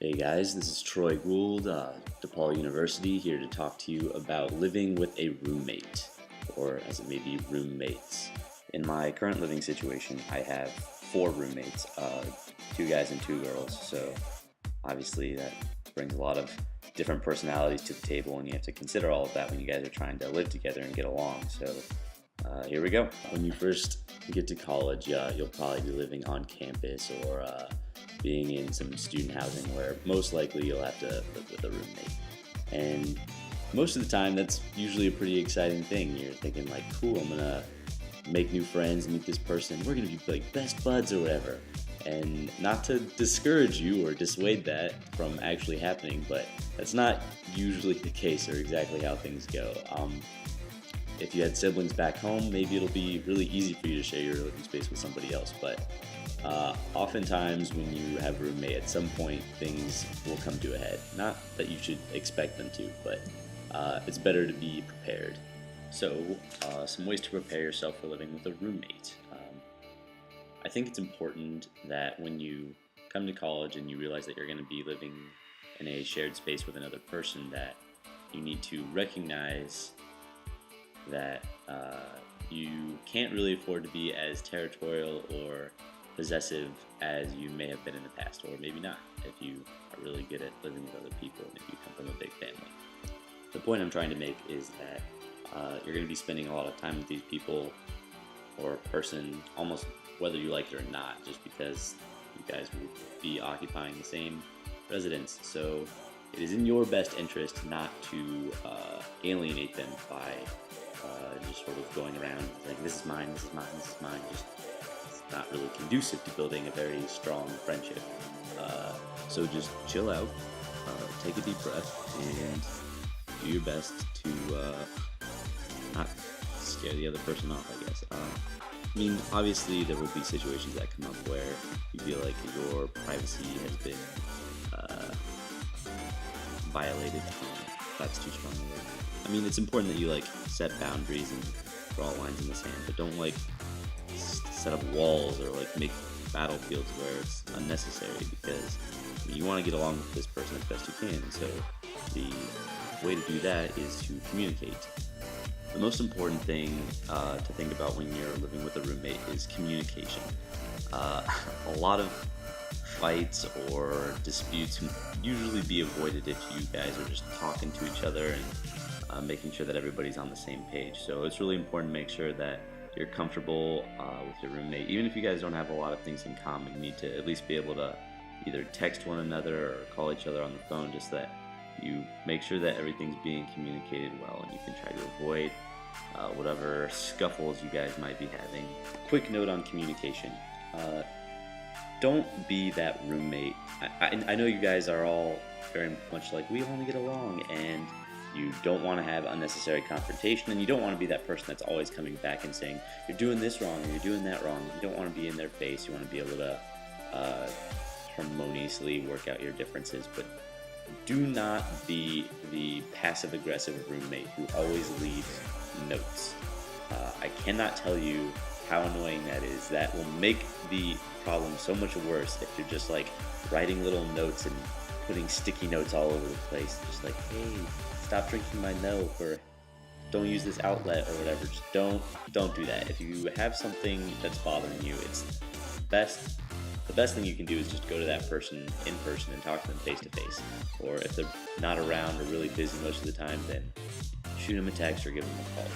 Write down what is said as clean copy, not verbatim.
Hey guys, this is Troy Gould, DePaul University, here to talk to you about living with a roommate, or as it may be, roommates. In my current living situation, I have four roommates, two guys and two girls, so obviously that brings a lot of different personalities to the table, and you have to consider all of that when you guys are trying to live together and get along. So here we go. When you first get to college, you'll probably be living on campus or being in some student housing where most likely you'll have to live with a roommate. And most of the time, that's usually a pretty exciting thing. You're thinking like, cool, I'm gonna make new friends, meet this person, we're gonna be like best buds or whatever. And not to discourage you or dissuade that from actually happening, but that's not usually the case or exactly how things go. If you had siblings back home, maybe it'll be really easy for you to share your living space with somebody else. But oftentimes when you have a roommate, at some point things will come to a head. Not that you should expect them to, but it's better to be prepared. So some ways to prepare yourself for living with a roommate. I think it's important that when you come to college and you realize that you're going to be living in a shared space with another person, that you need to recognize that you can't really afford to be as territorial or possessive as you may have been in the past, or maybe not if you are really good at living with other people and if you come from a big family. The point I'm trying to make is that you're going to be spending a lot of time with these people or person almost whether you like it or not, just because you guys will be occupying the same residence. So it is in your best interest not to alienate them by just sort of going around like, this is mine, this is mine, this is mine. It's not really conducive to building a very strong friendship. So just chill out, take a deep breath, and do your best to not scare the other person off, I guess. I mean, obviously there will be situations that come up where you feel like your privacy has been violated. That's too strong a word. I mean, it's important that you like set boundaries and draw lines in the sand, but don't like set up walls or like make battlefields where it's unnecessary, because I mean, you want to get along with this person as best you can. So the way to do that is to communicate. The most important thing to think about when you're living with a roommate is communication. A lot of fights or disputes can usually be avoided if you guys are just talking to each other and making sure that everybody's on the same page. So it's really important to make sure that you're comfortable with your roommate. Even if you guys don't have a lot of things in common, you need to at least be able to either text one another or call each other on the phone, just that you make sure that everything's being communicated well and you can try to avoid whatever scuffles you guys might be having. Quick note on communication. Don't be that roommate. I know you guys are all very much like, we want to get along, and you don't want to have unnecessary confrontation, and you don't want to be that person that's always coming back and saying, you're doing this wrong or you're doing that wrong. You don't want to be in their face. You want to be able to harmoniously work out your differences, but do not be the passive-aggressive roommate who always leaves notes. I cannot tell you how annoying that is. That will make the problem so much worse if you're just like writing little notes and putting sticky notes all over the place. Just like, hey, stop drinking my milk, or don't use this outlet, or whatever. Just don't do that. If you have something that's bothering you, it's the best thing you can do is just go to that person in person and talk to them face to face. Or if they're not around or really busy most of the time, then shoot them a text or give them a call.